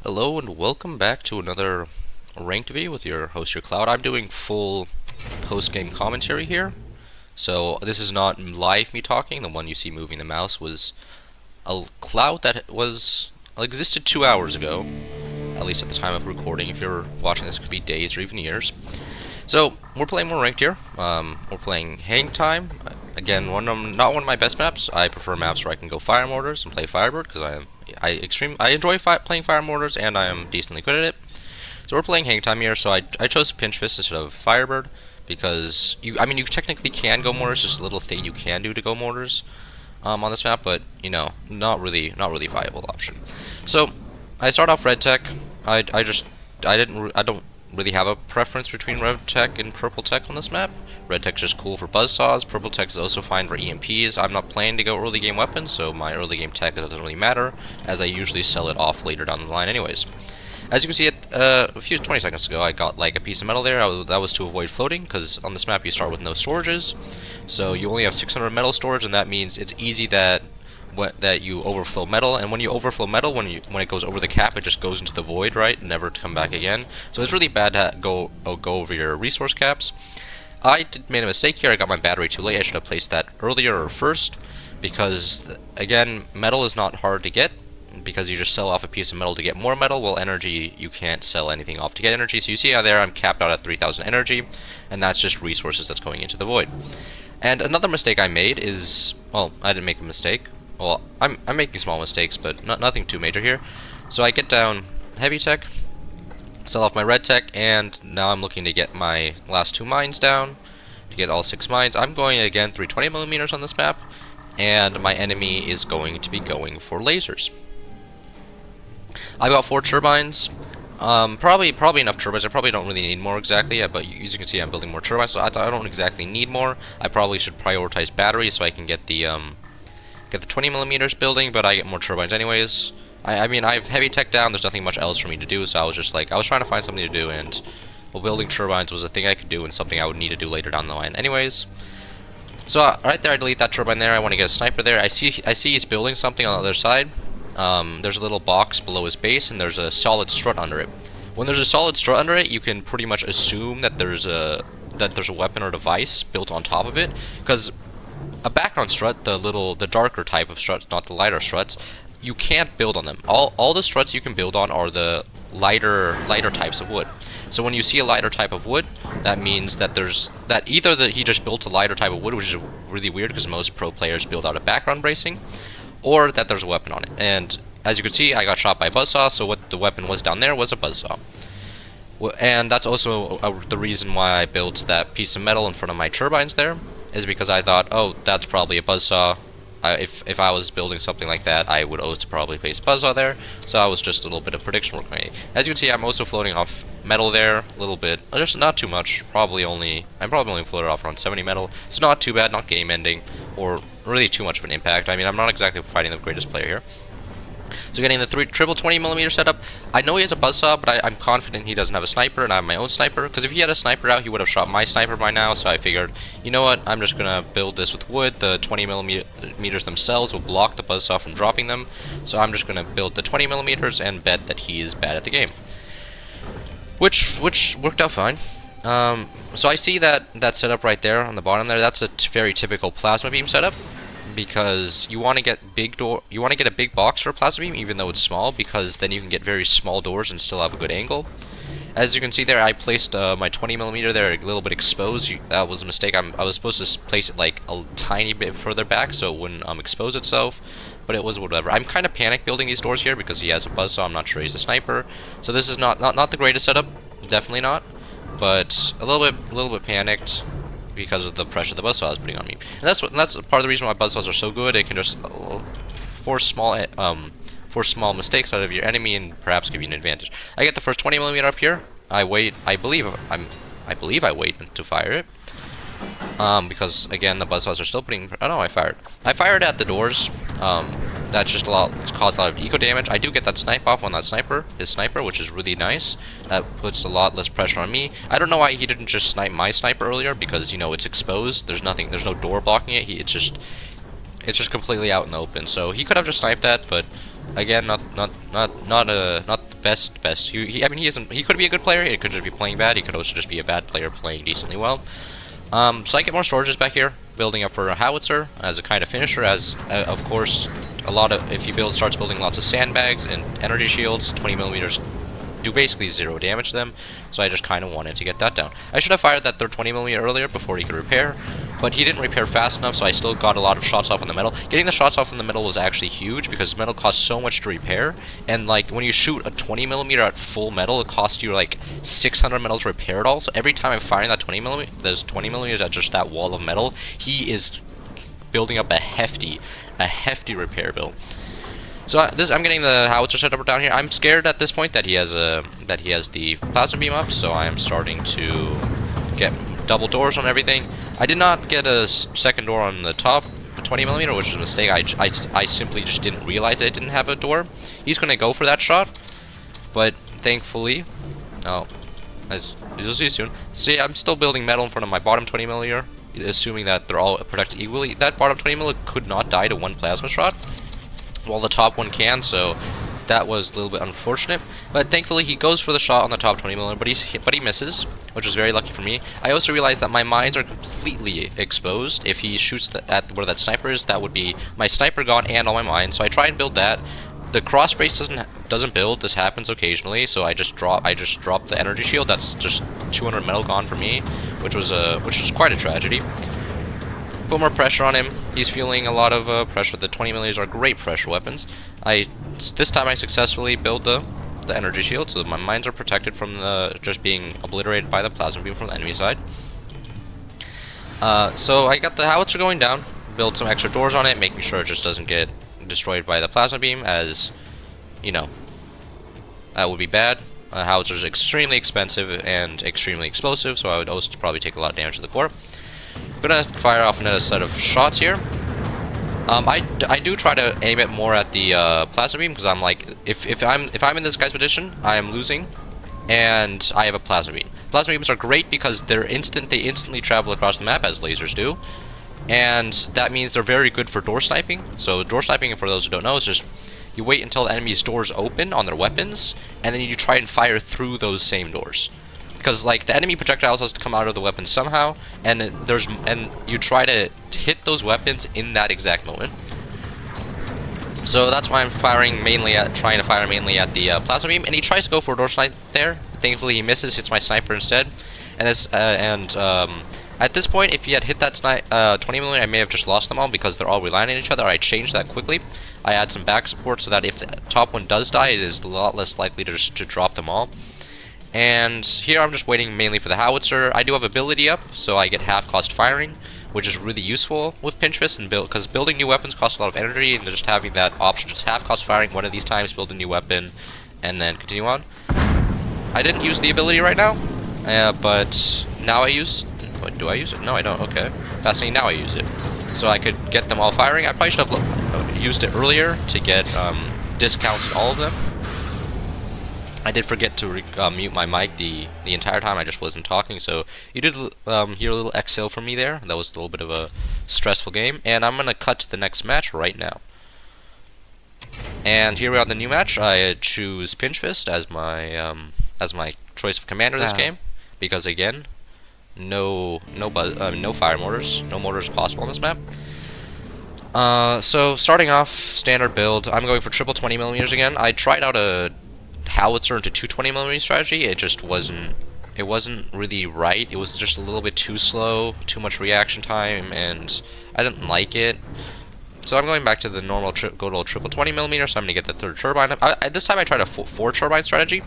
Hello and welcome back to another ranked video with your host, your Cloud. I'm doing full post-game commentary here. So this is not live me talking. The one you see moving the mouse was a Cloud that existed 2 hours ago, at least at the time of recording. If you're watching this, it could be days or even years. So we're playing more ranked here. We're playing Hang Time. Again, not one of my best maps. I prefer maps where I can go Fire Mortars and play Firebird because I enjoy playing Fire Mortars and I am decently good at it. So we're playing Hang Time here. So I chose Pinch Fist instead of Firebird because you technically can go Mortars. Just a little thing you can do to go Mortars on this map, but not really viable option. So I start off Red Tech. I don't really have a preference between Red Tech and Purple Tech on this map. Red Tech's just cool for buzzsaws. Purple Tech is also fine for EMPs. I'm not planning to go early game weapons, so my early game tech doesn't really matter, as I usually sell it off later down the line anyways. As you can see, a few 20 seconds ago, I got like a piece of metal there. That was to avoid floating, because on this map you start with no storages, so you only have 600 metal storage, and that means it's easy that you overflow metal, and when you overflow metal, when it goes over the cap, it just goes into the void, right? Never to come back again. So it's really bad to go over your resource caps. I made a mistake here. I got my battery too late. I should have placed that earlier or first, because again, metal is not hard to get, because you just sell off a piece of metal to get more metal. Well, energy, you can't sell anything off to get energy. So you see how there I'm capped out at 3,000 energy, and that's just resources that's going into the void. And another mistake I made is, well, I didn't make a mistake. Well, I'm making small mistakes, but nothing too major here. So I get down Heavy Tech, sell off my Red Tech, and now I'm looking to get my last 2 mines down, to get all 6 mines. I'm going again 320mm on this map, and my enemy is going to be going for lasers. I got 4 turbines, probably enough turbines. I probably don't really need more exactly yet, but as you can see, I'm building more turbines, so I don't exactly need more. I probably should prioritize batteries so I can get the 20mm building, but I get more turbines anyways. I mean, I have Heavy Tech down, there's nothing much else for me to do, so I was just like, I was trying to find something to do, and, well, building turbines was a thing I could do and something I would need to do later down the line anyways. So, right there, I delete that turbine there. I want to get a sniper there. I see he's building something on the other side. There's a little box below his base, and there's a solid strut under it. When there's a solid strut under it, you can pretty much assume that there's a weapon or device built on top of it, because a background strut, the darker type of struts, not the lighter struts, you can't build on them. All the struts you can build on are the lighter types of wood. So when you see a lighter type of wood, that means that either he just built a lighter type of wood, which is really weird because most pro players build out a background bracing, or that there's a weapon on it. And as you can see, I got shot by a buzzsaw, so what the weapon was down there was a buzzsaw. And that's also the reason why I built that piece of metal in front of my turbines there, is because I thought, oh, that's probably a buzzsaw. If I was building something like that, I would also probably place a buzzsaw there. So I was just a little bit of prediction work. As you can see, I'm also floating off metal there a little bit, just not too much. I'm probably only floated off around 70 metal. It's not too bad, not game ending, or really too much of an impact. I mean, I'm not exactly fighting the greatest player here. So getting the triple 20mm setup, I know he has a buzzsaw, but I'm confident he doesn't have a sniper, and I have my own sniper, because if he had a sniper out, he would have shot my sniper by now, so I figured, you know what, I'm just going to build this with wood. The 20mm themselves will block the buzzsaw from dropping them, so I'm just going to build the 20mm and bet that he is bad at the game. Which worked out fine. So I see that setup right there on the bottom there. That's a very typical plasma beam setup, because you want to get a big box for a plasma beam, even though it's small, because then you can get very small doors and still have a good angle. As you can see there, I placed my 20mm there a little bit exposed. That was a mistake. I was supposed to place it like a tiny bit further back so it wouldn't expose itself, but it was whatever. I'm kind of panic building these doors here because he has a buzzsaw. I'm not sure he's a sniper, so this is not the greatest setup, definitely not, but a little bit panicked because of the pressure the buzzsaw is putting on me. And that's part of the reason why buzzsaws are so good. It can just force small mistakes out of your enemy and perhaps give you an advantage. I get the first 20mm up here. I wait. I believe I wait to fire it. Because again, the buzzsaws are still putting. Oh no, I fired. I fired at the doors. That's just caused a lot of eco damage. I do get that snipe off on his sniper, which is really nice. That puts a lot less pressure on me. I don't know why he didn't just snipe my sniper earlier, because it's exposed. There's no door blocking it. It's just completely out in the open. So he could have just sniped that, but again, not the best. I mean, he could be a good player. He could just be playing bad. He could also just be a bad player playing decently well. So I get more storages back here, building up for a Howitzer as a kind of finisher. As of course, if you starts building lots of sandbags and energy shields, 20 millimeters do basically 0 damage to them, so I just kind of wanted to get that down. I should have fired that 20mm earlier before he could repair, but he didn't repair fast enough, so I still got a lot of shots off on the metal. Getting the shots off on the metal was actually huge, because metal costs so much to repair, and like when you shoot a 20mm at full metal, it costs you like 600 metal to repair it all, so every time I'm firing that 20mm, those 20mm at just that wall of metal, he is building up a hefty repair bill. So I'm getting the Howitzer set up down here. I'm scared at this point that he has the plasma beam up, so I am starting to get double doors on everything. I did not get a second door on the top 20mm, which is a mistake. I simply just didn't realize it didn't have a door. He's gonna go for that shot, but thankfully, you'll see soon. See, I'm still building metal in front of my bottom 20mm, assuming that they're all protected equally. That bottom 20mm could not die to one plasma shot, while the top one can, so that was a little bit unfortunate. But thankfully he goes for the shot on the top 20mm, but he misses, which was very lucky for me. I also realized that my mines are completely exposed. If he shoots at where that sniper is, that would be my sniper gone and all my mines. So I try and build that. The cross brace doesn't build. This happens occasionally, so I just drop the energy shield. That's just 200 metal gone for me, which was quite a tragedy. Put more pressure on him. He's feeling a lot of pressure. The 20mm are great pressure weapons. This time I successfully built the energy shield, so that my mines are protected from just being obliterated by the plasma beam from the enemy side. So I got the Howitzer going down, build some extra doors on it, making sure it just doesn't get destroyed by the plasma beam, as you know, that would be bad. Howitzer is extremely expensive and extremely explosive, so I would also probably take a lot of damage to the core. Gonna fire off another set of shots here. I do try to aim it more at the plasma beam, because I'm like, if I'm in this guy's position, I am losing, and I have a plasma beam. Plasma beams are great because they instantly travel across the map, as lasers do, and that means they're very good for door sniping. So door sniping, for those who don't know, is just you wait until the enemy's doors open on their weapons, and then you try and fire through those same doors. Because like the enemy projectiles has to come out of the weapon somehow, and you try to hit those weapons in that exact moment. So that's why I'm trying to fire mainly at the plasma beam, and he tries to go for a door snipe there. Thankfully he misses, hits my sniper instead, and at this point, if he had hit that 20mm, I may have just lost them all because they're all relying on each other. I changed that quickly. I add some back support so that if the top one does die, it is a lot less likely to drop them all. And here I'm just waiting mainly for the Howitzer. I do have ability up, so I get half cost firing, which is really useful with Pinch Fist, and because building new weapons costs a lot of energy, and just having that option, just half cost firing one of these times, build a new weapon, and then continue on. I didn't use the ability right now, but now I use. Do I use it? No, I don't. Okay, fascinating. Now I use it, so I could get them all firing. I probably should have used it earlier to get discounts in all of them. I did forget to mute my mic the entire time. I just wasn't talking, so you did hear a little exhale from me there. That was a little bit of a stressful game, and I'm gonna cut to the next match right now. And here we are on the new match. I choose Pinch Fist as my choice of commander this game, because again, no fire mortars, no mortars possible on this map. So starting off, standard build. I'm going for triple 20mm again. I tried out a Howitzer into 220mm strategy. It just wasn't really right. It was just a little bit too slow, too much reaction time, and I didn't like it. So I'm going back to the normal good old triple 20mm, so I'm going to get the third turbine up. This time I tried a 4 turbine strategy.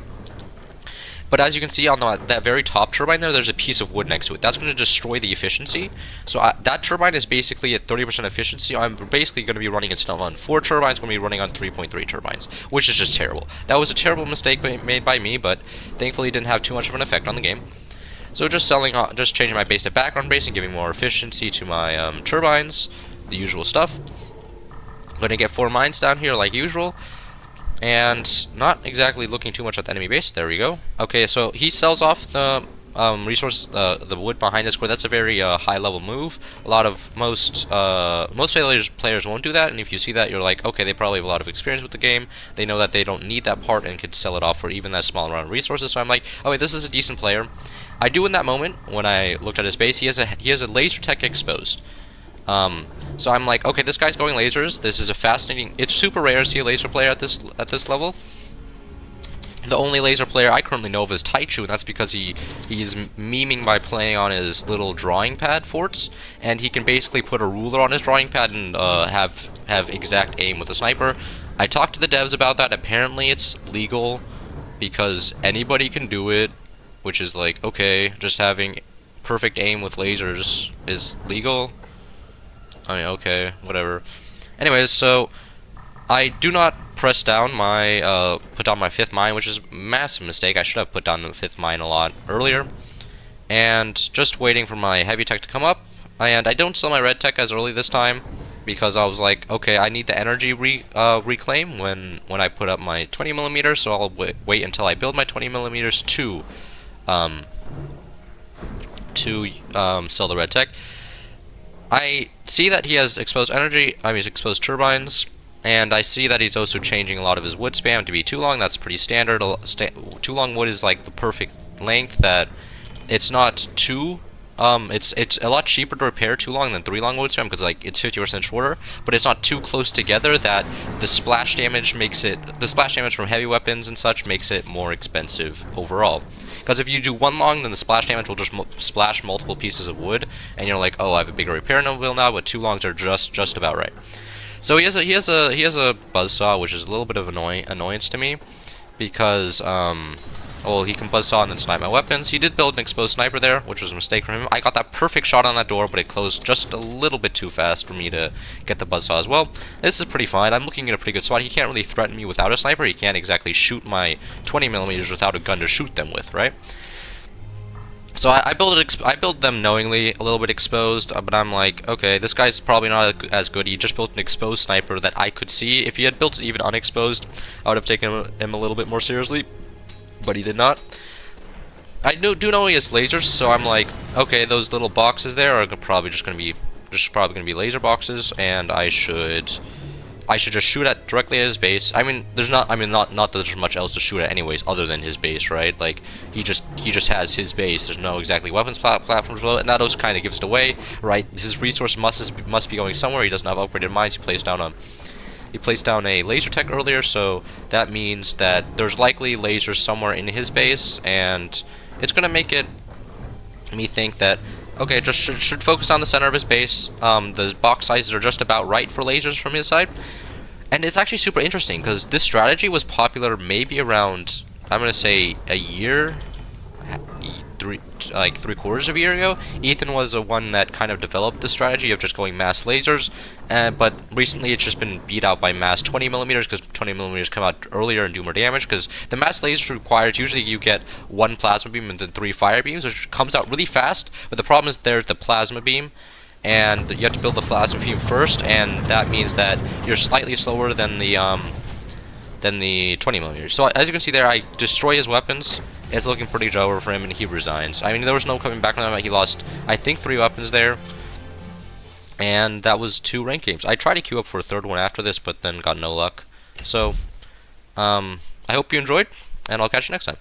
But as you can see on that very top turbine there's a piece of wood next to it. That's going to destroy the efficiency. So that turbine is basically at 30% efficiency. I'm basically going to be running instead on 4 turbines, going to be running on 3.3 turbines, which is just terrible. That was a terrible mistake made by me, but thankfully it didn't have too much of an effect on the game. So just changing my base to background base and giving more efficiency to my turbines, the usual stuff. I'm going to get 4 mines down here like usual. And not exactly looking too much at the enemy base. There we go. Okay, so he sells off the the wood behind his core, that's a very high level move. Most players won't do that, and if you see that, you're like, okay, they probably have a lot of experience with the game. They know that they don't need that part and could sell it off for even that small amount of resources. So I'm like, oh wait, this is a decent player. I do in that moment when I looked at his base. He has a laser tech exposed. So I'm like, okay, this guy's going lasers. This is a fascinating. It's super rare to see a laser player at this level. The only laser player I currently know of is Taichu, and that's because he's memeing by playing on his little drawing pad forts, and he can basically put a ruler on his drawing pad and have exact aim with a sniper. I talked to the devs about that. Apparently, it's legal because anybody can do it, which is like, okay, just having perfect aim with lasers is legal. I mean, okay, whatever. Anyways, so I do not press down my, put down my 5th mine, which is a massive mistake. I should have put down the 5th mine a lot earlier. And just waiting for my heavy tech to come up. And I don't sell my red tech as early this time, because I was like, okay, I need the energy reclaim when I put up my 20mm, so I'll wait until I build my 20mm to sell the red tech. I see that he has exposed energy, exposed turbines, and I see that he's also changing a lot of his wood spam to be 2 long. That's pretty standard. 2 long wood is like the perfect length that it's not too, it's a lot cheaper to repair 2 long than 3 long wood spam because like it's 50% shorter, but it's not too close together that the splash damage from heavy weapons and such makes it more expensive overall. Because if you do 1 long, then the splash damage will just splash multiple pieces of wood, and you're like, oh, I have a bigger repair wheel now, but 2 longs are just about right. So he has a buzzsaw, which is a little bit of annoyance to me, because well, he can buzzsaw and then snipe my weapons. He did build an exposed sniper there, which was a mistake from him. I got that perfect shot on that door, but it closed just a little bit too fast for me to get the buzzsaw as well. This is pretty fine. I'm looking at a pretty good spot. He can't really threaten me without a sniper. He can't exactly shoot my 20mm without a gun to shoot them with, right? So I build them knowingly a little bit exposed, but I'm like, okay, this guy's probably not as good. He just built an exposed sniper that I could see. If he had built it even unexposed, I would have taken him a little bit more seriously, but he did not. I do know he has lasers, so I'm like, okay, those little boxes there are probably just gonna be laser boxes, and I should just shoot at directly at his base. Not that there's much else to shoot at anyways other than his base, right? Like he just has his base. There's no exactly weapons platforms below it, and that also kind of gives it away, right? His resource must be going somewhere. He doesn't have upgraded mines. He placed down a laser tech earlier, so that means that there's likely lasers somewhere in his base, and it's gonna make me think that, okay, just should focus on the center of his base. The box sizes are just about right for lasers from his side. And it's actually super interesting, because this strategy was popular maybe around, I'm going to say, a year, like 3/4 of a year ago. Ethan was the one that kind of developed the strategy of just going mass lasers, but recently it's just been beat out by mass 20mm, because 20mm come out earlier and do more damage, because the mass lasers requires, usually you get 1 plasma beam and then 3 fire beams, which comes out really fast, but the problem is there's the plasma beam, and you have to build the plasma beam first, and that means that you're slightly slower than the 20mm. So as you can see there, I destroy his weapons. It's looking pretty over for him, and he resigns. I mean, there was no coming back from him. He lost, I think, 3 weapons there, and that was 2 ranked games. I tried to queue up for a 3rd one after this, but then got no luck. So, I hope you enjoyed, and I'll catch you next time.